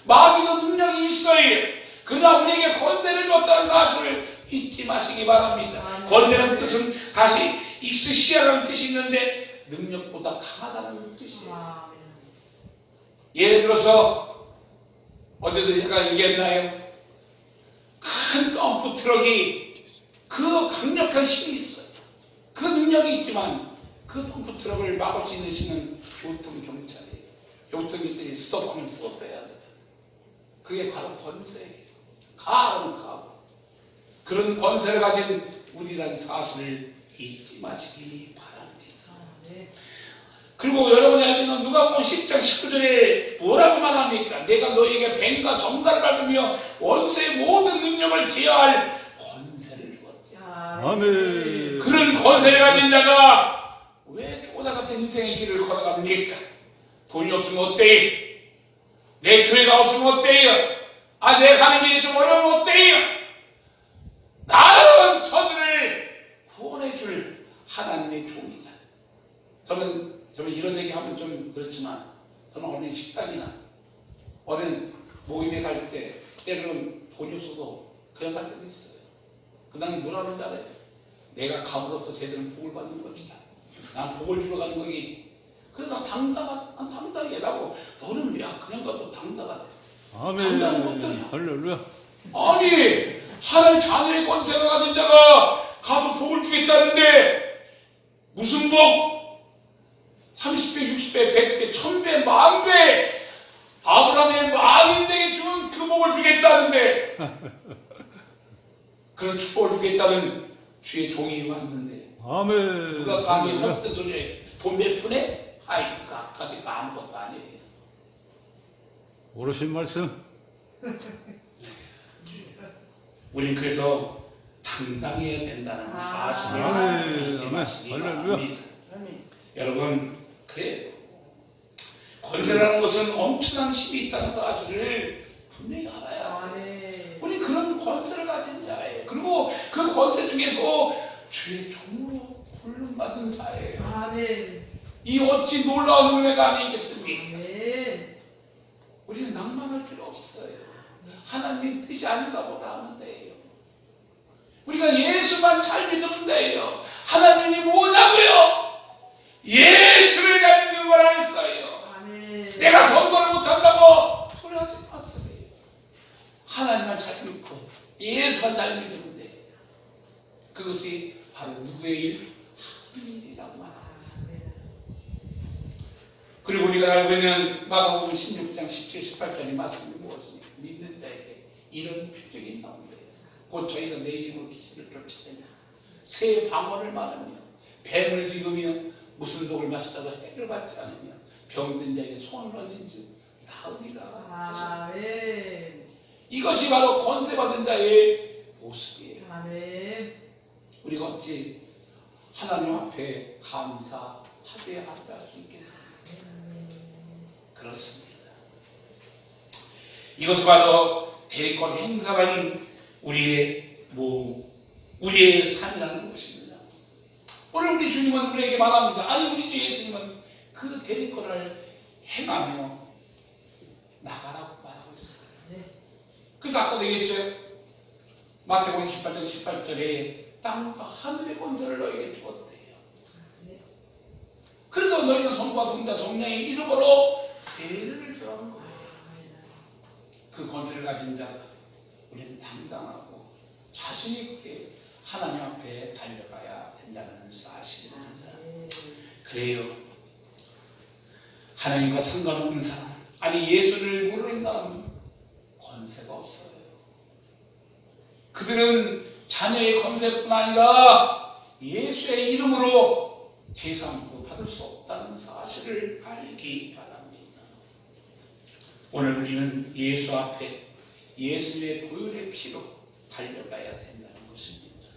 마귀도 능력이 있어요. 그러나 우리에게 권세를 줬다는 사실을 잊지 마시기 바랍니다. 권세라는 뜻은 다시 익스시아라는 뜻이 있는데 능력보다 강하다는 뜻이에요. 예를 들어서 어제도 제가 얘기했나요? 큰 덤프 트럭이 그 강력한 힘이 있어요. 그 능력이 있지만 그 덤프 트럭을 막을 수 있는 힘은 교통경찰이에요. 교통경찰이 스톱하면 스톱해야 돼요. 그게 바로 권세예요. 가는 가고. 그런 권세를 가진 우리라는 사실을 잊지 마시기 바랍니다. 그리고 여러분이 알고 있는 누가복음 10장 19절에 뭐라고 말합니까? 내가 너에게 뱀과 정갈을 밟으며 원수의 모든 능력을 제어할 권세를 주었다. 아멘. 그런 권세를 가진 자가 왜 오다 같은 인생의 길을 걸어갑니까? 돈이 없으면 어때요? 내 교회가 없으면 어때요? 내 가는 길이 좀 어려우면 어때요? 나는 저들을 구원해 줄 하나님의 종이다. 저는 이런 얘기 하면 좀 그렇지만 저는 어느 식당이나 어느 모임에 갈 때 때로는 돈이 없어도 그냥 갈 때도 있어요. 그 다음에 뭐라 그러는지 알아요? 내가 감으로써 쟤들은 복을 받는 것이다. 난 복을 주러 가는 거겠지. 그래서 난 당당하게 라고 너는 야 그냥 가도 당당하대. 당당한 어떠냐? 할렐루야. 아니 하나님 자녀의 권세가 가진 자가 가서 복을 주겠다는데 무슨 복? 30배, 60배, 100배, 1000배, 10,000배 아브라함의 만인에게 준 그 복을 주겠다는데 그런 축복을 주겠다는 주의 종이 왔는데 아멘. 누가 감히 헛된 소리에 돈 몇 푼에? 아이고 가지고 아무것도 아니에요. 오르신 말씀. 우린 그래서 당당해야 된다는 사실을 아멘. 잊지 마시기 할렐루야. 바랍니다. 여러분 그래요. 권세라는 것은 엄청난 힘이 있다는 사실을 분명히 알아야 해요. 우리 그런 권세를 가진 자예요. 그리고 그 권세 중에서 주의 종으로 부름받은 자예요. 이 어찌 놀라운 은혜가 아니겠습니까? 우리는 낭만할 필요 없어요. 하나님의 뜻이 아닌가 보다 하면 돼요. 우리가 예수만 잘 믿으면 돼요. 하나님이 뭐냐고요? 예수를 잘 믿는 거라 했어요. 내가 전도를 못한다고 소리하지 마세요. 하나님만 잘 믿고 예수만 잘 믿으면 돼요. 그것이 바로 누구의 일? 하나님의 일이라고 말하고 있습니다. 그리고 우리가 알고 있는 마가복음 16장 17, 18절의 말씀이 무엇입니까? 믿는 자에게 이런 표적이 나온대요. 곧 저희가 내 이름으로 귀신을 쫓아내며 새 방언을 말하며 뱀을 지으며 무슨 독을 마시다도 해를 받지 않으며 병든 자에게 손을 얹은 즉 나으리라 하셨어요. 이것이 바로 권세 받은 자의 모습이에요. 우리가 어찌 하나님 앞에 감사하게 할 수 있겠습니까? 그렇습니다. 이것이 바로 대리권 행사라는 우리의 삶이라는 것입니다. 오늘 우리 주님은 우리에게 말합니다. 아니 우리 주 예수님은 그 대리권을 행하며 나가라고 말하고 있어요. 그래서 아까도 얘기했죠. 마태복음 18장 18절에 땅과 하늘의 권세를 너에게 주었대요. 그래서 너희는 성부와 성자 성령의 이름으로 세례를 주라는 거예요. 그 권세를 가진 자가 우리는 당당하고 자신 있게 하나님 앞에 달려가야 된다는 사실입니다. 그래요. 하나님과 상관없는 사람, 아니 예수를 모르는 사람은 권세가 없어요. 그들은 자녀의 권세뿐 아니라 예수의 이름으로 제사함도 받을 수 없다는 사실을 알기 바랍니다. 오늘 우리는 예수 앞에 예수의 보혈의 피로 달려가야 된다는 것입니다.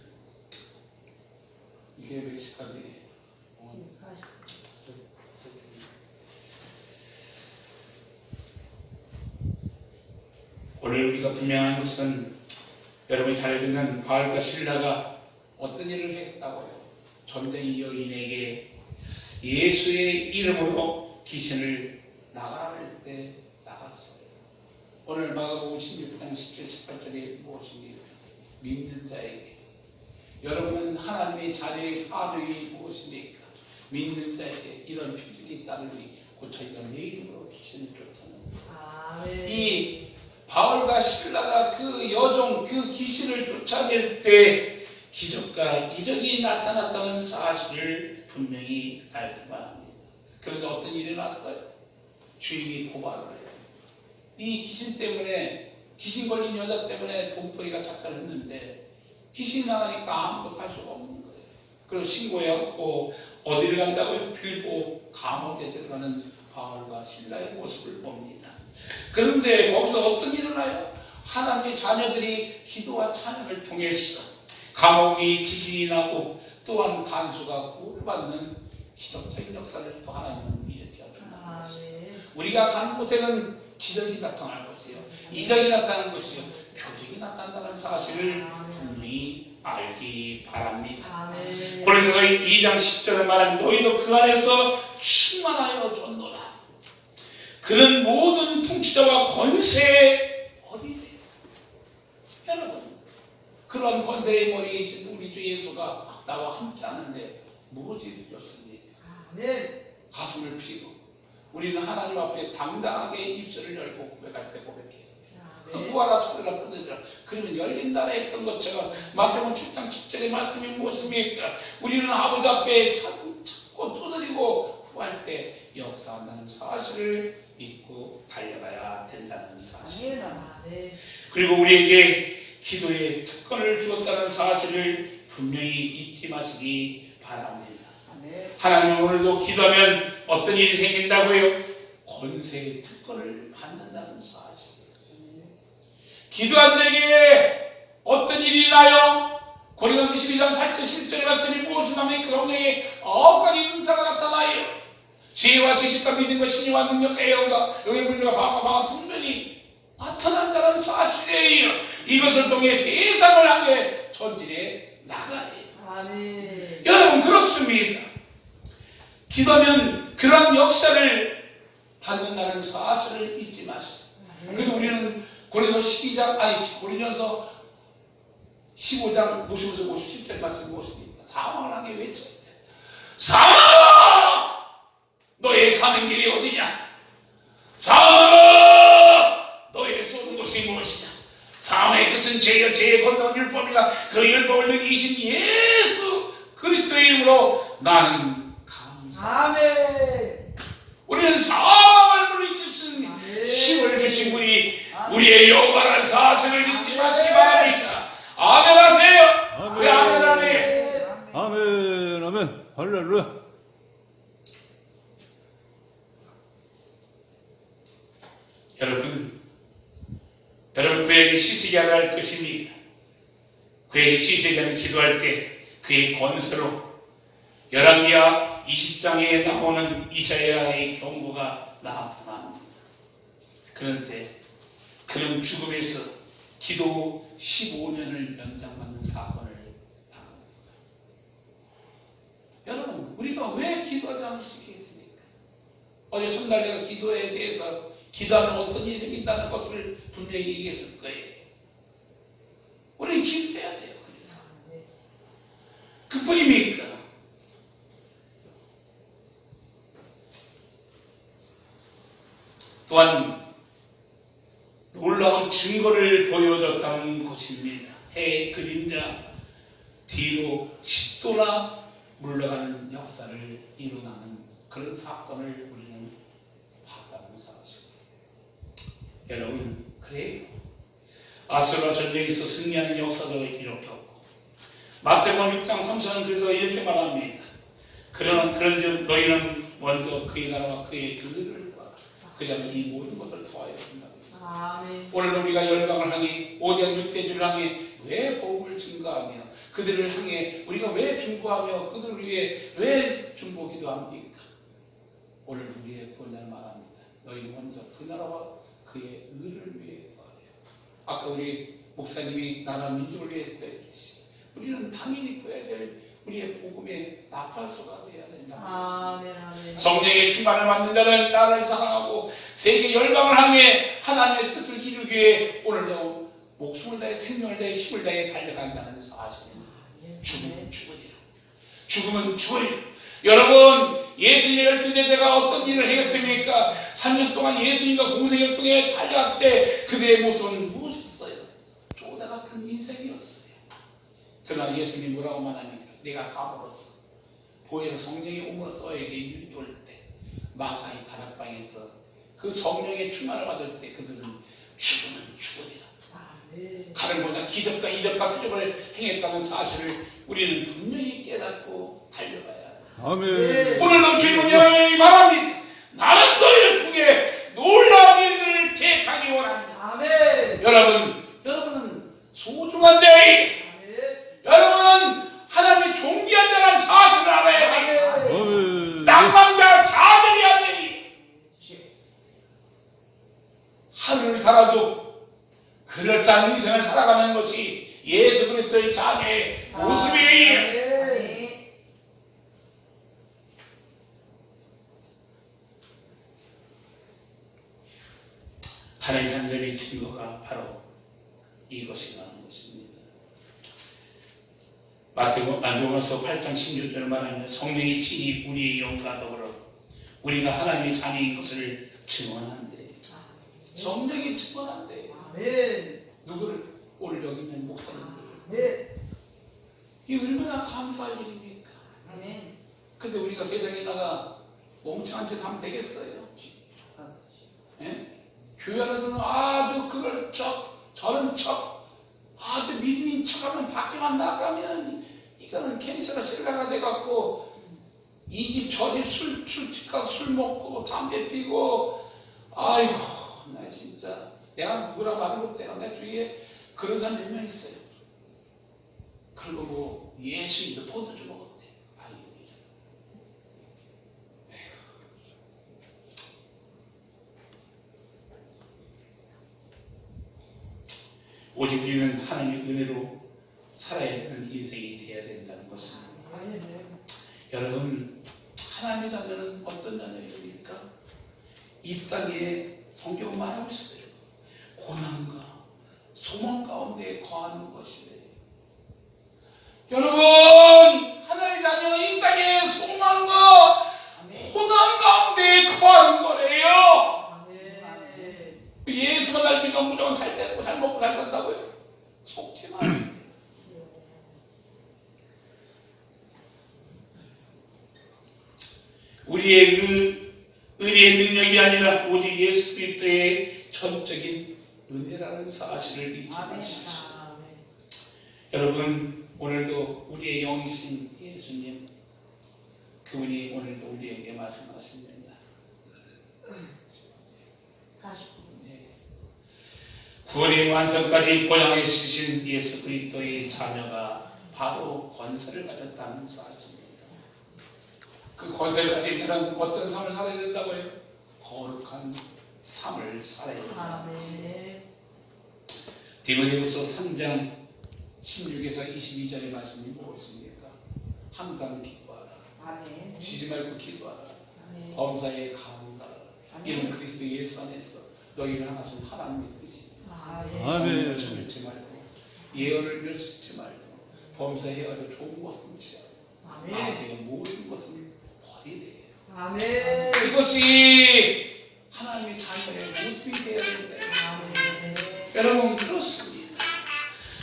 이게 몇 시까지? 오늘 우리가 분명한 것은 여러분이 잘 알고 있는 바울과 실라가 어떤 일을 했다고요? 전쟁 여인에게 예수의 이름으로 귀신을 나가라 할 때 나갔어요. 오늘 마가복음 16장 17, 18절에 무엇입니까? 믿는 자에게. 여러분은 하나님의 자녀의 사명이 무엇입니까? 믿는 자에게 이런 표적이 따르니 곧 저희가 내 이름으로 귀신을 쫓아낸다. 이 바울과 실라가 그 여종 그 귀신을 쫓아낼 때 기적과 이적이 나타났다는 사실을 분명히 알기만 합니다. 그런데 어떤 일이 났어요? 주인이 고발을 해요. 이 귀신 때문에, 귀신 걸린 여자 때문에 돈벌이가 작살했는데 귀신이 나가니까 아무것도 할 수가 없는 거예요. 그래서 신고해갖고 어디를 간다고요? 빌보 감옥에 들어가는 바울과 실라의 모습을 봅니다. 그런데 거기서 어떤 일이 일어나요? 하나님의 자녀들이 기도와 찬양을 통해서 감옥이 기진이 나고 또한 간수가 구원을 받는 기적적인 역사를 또 하나님은 일으켜 준다는 것이에요. 우리가 가는 곳에는 기적이 나타날 것이요, 이적이 나타나는 것이요, 표적이 나타난다는 사실을 분명히 알기 바랍니다. 고린도서 2장 10절에 말합니다. 너희도 그 안에서 충만하여 전도라. 그는 모든 통치자와 권세의 어디래. 여러분, 그런 권세의 머리이신 우리 주 예수가 나와 함께 하는데 무엇이 두렵습니까? 가슴을 피고 우리는 하나님 앞에 당당하게 입술을 열고 고백할 때 고백해요. 구하라 찾으라 뜯으라. 그러면 열린다라 했던 것처럼 마태복음 7장 10절의 말씀이 무엇입니까? 우리는 아버지 앞에 찾고 두드리고 구할 때 역사한다는 사실을 믿고 달려가야 된다는 사실. 그리고 우리에게 기도의 특권을 주었다는 사실을 분명히 잊지 마시기 바랍니다. 하나님 오늘도 기도하면 어떤 일이 생긴다고요? 권세의 특권을 받는다는 사실. 기도한 자에게 어떤 일이 있나요? 고린도서 12장 8절 10절의 말씀이 무엇이냐면 성령의 9가지 은사가 나타나요. 지혜와 지식과 믿음과 신의와 능력과 애용과 영의 분별과 방어 통면이 나타난다는 사실이에요. 이것을 통해 세상을 향해 전진해 나가요. 여러분, 그렇습니다. 기도하면 그러한 역사를 받는다는 사실을 잊지 마시고. 그래서 우리는 고린도서 15장 55절 57절 말씀이 무엇입니까? 사망을 향해 외쳐야 돼. 사망아! 너의 가는 길이 어디냐? 사망아! 너의 쏘는 곳이 무엇이냐? 사망의 끝은 죄여, 죄의 권능은 율법이라. 그 율법을 능이신 예수 그리스도의 이름으로 나는 아멘. 우리는 사망을 물리치신 힘을 주신 분이 우리의 영원한 사실을 잊지 마시기 바랍니다. 아멘 하세요. 왜 아멘 하네? 아멘 아멘 할렐루야. 여러분 그에게 시식이 하나 할 것입니다. 그에게 시식이 하는 기도할 때 그의 권세로 열왕기하 20장에 나오는 이사야의 경고가 나타납니다. 그런데 그는 죽음에서 기도 15년을 연장받는 사건을 당합니다. 여러분, 우리가 왜 기도하지 않을 수 있겠습니까? 어제 첫날 내가 기도에 대해서 기도하면 어떤 일이 생긴다는 것을 분명히 얘기했을 거예요. 우리는 기도해야 돼요. 그래서 그뿐입니까? 또한 놀라운 증거를 보여줬다는 것입니다. 해의 그림자 뒤로 10도나 물러가는 역사를 일어나는 그런 사건을 우리는 봤다는 사실. 여러분, 그래요. 아수라 전쟁에서 승리하는 역사도 일으켰고, 마태복음 6장 3절은 그래서 이렇게 말합니다. 그런즉 너희는 먼저 그의 나라와 그의 의를 구하라. 그리하면 이 모든 것을 더하여 준다고 했습니다. 오늘 우리가 열방을 향해 오대한 육대주를 향해 왜 복음을 증거하며 그들을 향해 우리가 왜 중보하며 그들을 위해 왜 중보 기도합니까? 오늘 우리의 구원자를 말합니다. 너희는 먼저 그 나라와 그의 의를 위해 구하라. 아까 우리 목사님이 나라 민족을 위해 구했듯이 우리는 당연히 구해야 될 우리의 복음의 나팔소가 되어야 된다. 아멘, 아멘. 성령의 충만을 받는 자는 나를 사랑하고 세계 열방을 향해 하나님의 뜻을 이루기 위해 오늘도 목숨을 다해 생명을 다해 힘을 다해 달려간다는 사실입니다. 죽음은 죽으리라. 죽음은 죽으리라. 여러분, 예수님의 12세대가 어떤 일을 했습니까? 3년 동안 예수님과 공생활동에 달려갈 때 그들의 모습은 무엇이었어요? 조다 같은 인생이었어요. 그러나 예수님이 뭐라고 말합니까? 내가 감으로써 보혜사 성령이 옴으로써 에게 유익이 올 때 마가의 다락방에서 그 성령의 충만을 받을 때 그들은 죽으면 죽으리라. 가는보다 기적과 이적과 표적을 행했다는 사실을 우리는 분명히 깨닫고 달려가야 합니다. 아멘. 오늘도 주님은 여러분이 말합니다. 나는 너희를 통해 놀라운 일들을 계획하기 원합니다. 아멘. 여러분은 소중한 자이, 여러분은 하나님의 존귀한 자라는 사실을 알아야 돼요. 아멘. 낭망자 좌절해야 돼요. 하루를 살아도 그럴싸한 인생을 살아가는 것이 예수 그리스도의 자녀의 모습이에요. 하나님 하늘의 증거가 바로 이것이라는 것입니다. 마태복음서 8장 16절을 말하면 성령이 친히 우리의 영과 더불어 우리가 하나님의 자녀인 것을 증언한대. 성령이 증언한대. 누구를? 오늘 여기 있는 목사님들. 이 얼마나 감사할 일입니까? 근데 우리가 세상에 나가 멍청한 짓 하면 되겠어요? 예? 교회 안에서는 아주 그걸 저런 척 아주 믿음인 척하면 밖에만 나가면 이거는 캔서가 실가가 돼갖고 이 집 저 집 술집 가서 술 먹고 담배 피고 아이고 나 진짜 내가 누구라 말을 못해요. 내 주위에 그런 사람 몇 명 있어요. 그리고 뭐 예수님도 포도주 먹었대. 아이고 오직 우리는 하나님의 은혜로 살아야 되는 인생이 되어야 된다는 것입니다. 여러분, 하나님의 자녀는 어떤 자녀입니까? 이 땅에 성경은 말하고 있어요. 고난과 소망 가운데 거하는 것이래요. 여러분, 하나님의 자녀는 이 땅에 소망과 고난 가운데 거하는 거래요. 예수만 날 믿으면 무조건 잘 되고 잘 먹고 잘 산다고요? 속지 마세요. 우리의 의리의 능력이 아니라 오직 예수 그리스도의 전적인 은혜라는 사실을 잊지 마십시오. 여러분, 오늘도 우리의 영이신 예수님, 그분이 오늘도 우리에게 말씀하십니다. 구원의 완성까지 보장해 주신 예수 그리스도의 자녀가 바로 권세를 가졌다는 사실입니다. 그 권세를 가진 자는 어떤 삶을 살아야 된다고요? 거룩한 삶을 살아야 된다. 디모데후서 3장 16에서 22절의 말씀이 무엇입니까? 항상 기도하라. 쉬지 말고 기도하라. 범사에 감사하라. 이는 그리스도 예수 안에서 너희를 향하신 하나님의 뜻이. 성령을 멸치 말고 예언을 멸치지 말고 범사에 가려 좋은 것은 취하고 악의 모든 것은 버리래. 이것이 하나님의 자녀의 모습이 되어야 된다. 여러분, 그렇습니다.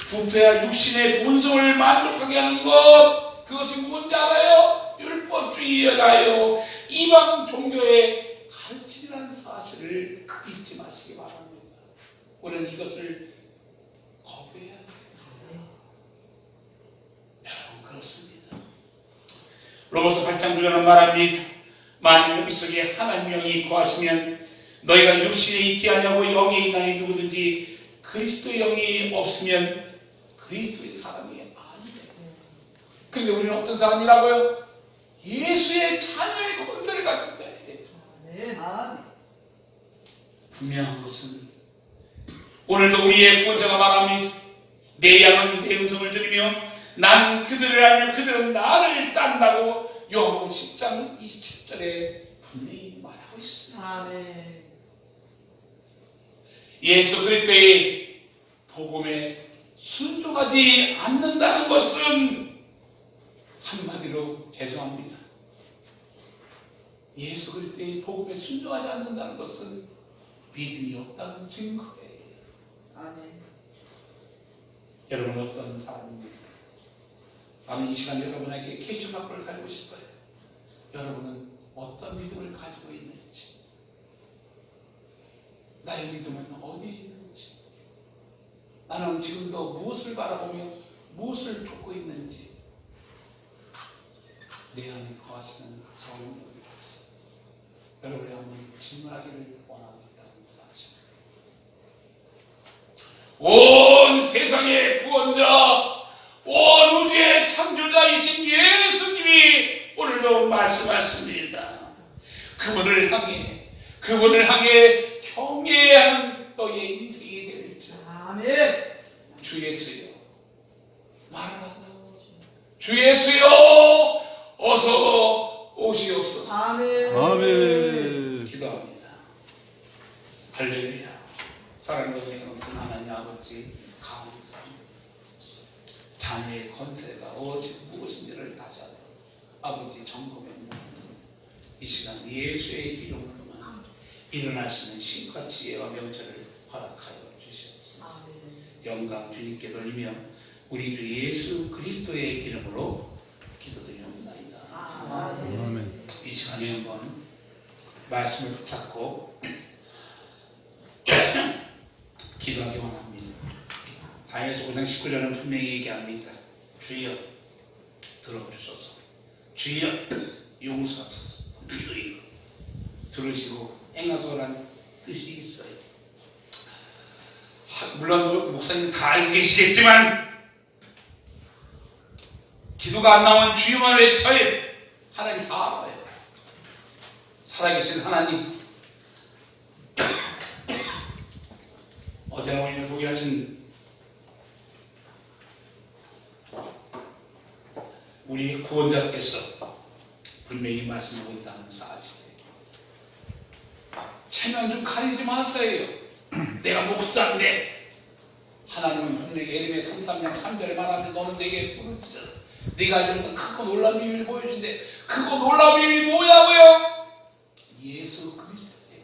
부패와 육신의 본성을 만족하게 하는 것, 그것이 뭔지 알아요? 율법주의여가요 이방 종교의 가르침이라는 사실을 잊지 마시기 바랍니다. 우리는 이것을 거부해야 돼요. 여러분, 그렇습니다. 로마서 8장 9절은 말합니다. 만일 너희 속에 하나님의 영이 거하시면 너희가 육신에 있지 아니하고 영의 인간이 누구든지 그리스도의 영이 없으면 그리스도의 사람이 아니에요. 그런데 우리는 어떤 사람이라고요? 예수의 자녀의 권세를 가진 자예요. 분명한 것은 오늘도 우리의 구원자가 말합니다. 내 양은 내 음성을 들으며 난 그들을 알며 그들은 나를 딴다고 요한복음 10장 27절에 분명히 말하고 있어요. 아멘. 예수 그리스도의 복음에 순종하지 않는다는 것은 한마디로 죄송합니다. 예수 그리스도의 복음에 순종하지 않는다는 것은 믿음이 없다는 증거예요. 아멘. 여러분 어떤 사람입니까? 나는 이 시간 여러분에게 캐시마크를 달고 싶어요. 여러분은 어떤 믿음을 가지고 있는지, 나의 믿음은 어디에 있는지, 나는 지금도 무엇을 바라보며 무엇을 쫓고 있는지 내 안에 거하시는 성령님께서 여러분이 한번 질문하기를 원하고 있다는 사실. 온 세상의 구원자, 온 우주의 창조자이신 예수님이 오늘도 말씀하십니다. 그분을 향해 경외하는 너의 인생이 될지. 아멘. 주 예수여, 마라나타. 주 예수여, 어서 오시옵소서. 아멘. 아멘. 기도합니다. 할렐루야. 사랑과 은혜가 넘치는 하나님 아버지, 감사합니다. 자녀의 권세가 무엇인지를 다시 한번 아버지 점검해 보는 이 시간 예수의 이름으로만 일어나시는 신과 지혜와 명철을 허락하여 주시옵소서. 영광 주님께 돌리며 우리 주 예수 그리스도의 이름으로 기도드리옵나이다. 아멘. 이 시간에 한번 말씀을 붙잡고 기도하기 원합니다. 다니엘서 5장 19절은 분명히 얘기합니다. 주여 들어주소서. 주여 용서하소서. 주여 들으시고 행하소서라는 뜻이 있어요. 물론 목사님 다 알고 계시겠지만 기도가 안 나오면 주여만 외쳐요. 하나님 다 알아요. 살아계신 하나님, 어제나 오늘 소개하신 우리 구원자께서 분명히 말씀하고 있다는 사실이에요. 체면 좀 가리지 마세요. 내가 목사인데. 하나님은 분명히 에레미야 33장 3절에 말하는데 너는 내게 부르짖어. 네가 알지 못한 크고 놀라운 비밀을 보여준대. 크고 놀라운 비밀이 뭐냐고요? 예수 그리스도예요.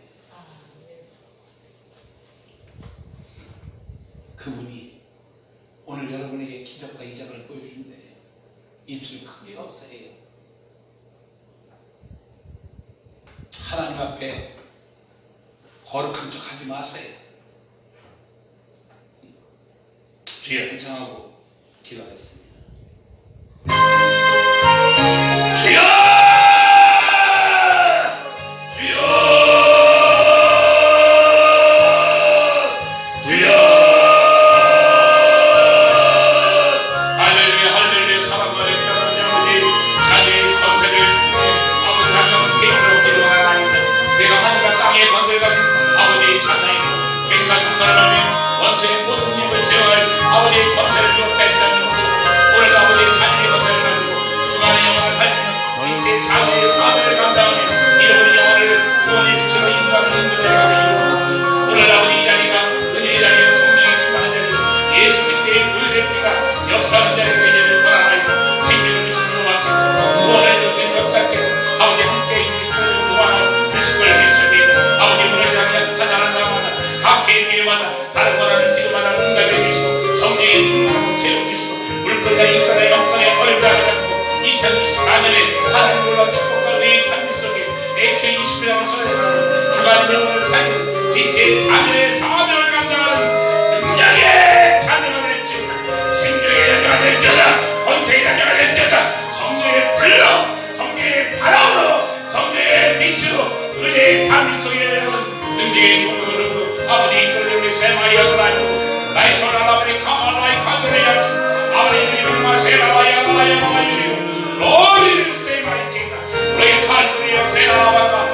그분이 오늘 여러분에게 기적과 이적을 보여준대. 입술 크기가 없어요. 하나님 앞에 거룩한 척 하지 마세요. 주여 한창하고 기도하겠습니다. 주여! 주여! 주여! 할렐루야 할렐루야. 사랑과 responsabilidad 아버지 자녀의 권세를 아버지 다시 한번 세우려고 기도하나이다. 내가 하늘과 땅의 권세를 가진 아버지의 자녀이고 갱과 정갈을 하며 원수의 모든 힘을 제어할 아버지의 권세를 주었다 했다는 것처럼 오늘 아버지의 자녀의 권세를 가지고 주간의 영혼을 살리며 빛의 자녀의 사명을 감당하며 잃어버린 영혼을 구원의 빛으로 인도하는 인도자가 되기를 원합니다. 오늘 아버지 이 자리가 은혜의 자리요 성령의 충만한 자리요 예수 그리스도의 보혈의 피가 역사하는 자리가 되기를 원하나이다. 생명을 주신 여호와께서 구원을 주신 역사께서 아버지 함께 우리 주를 도와 주실 걸 믿습니다. 아버지 오늘 자리가 가난한 사람마다 각 개인마다 다른 원하는 기도마다 응답해 주시고 성령의 충만함을 채워주시고 물건과 인간의 영권에 어렵다하지 않고 2024년에 하나님 놀라운 축복과 은혜의 삶 속에 AK 20이라는 선언을 주가는 영혼을 차리는 빛의 자녀의 사명을 감당하는 능력의 자녀가 될지어다. 생명의 자녀가 될지어다. 권세의 자녀가 될지어다. 성령의 불로 성령의 바람으로 성령의 빛으로 은혜의 담이 속에 내려오는 능력의 종으로 들고 아버지 이끌어내는 세마이야 그라이고 나의 손을 아버지 가마라이 가그레야스 아버지 이름과 세라라야 라야 라야 로리 세마이케가 너의 칼루리아 세라라바가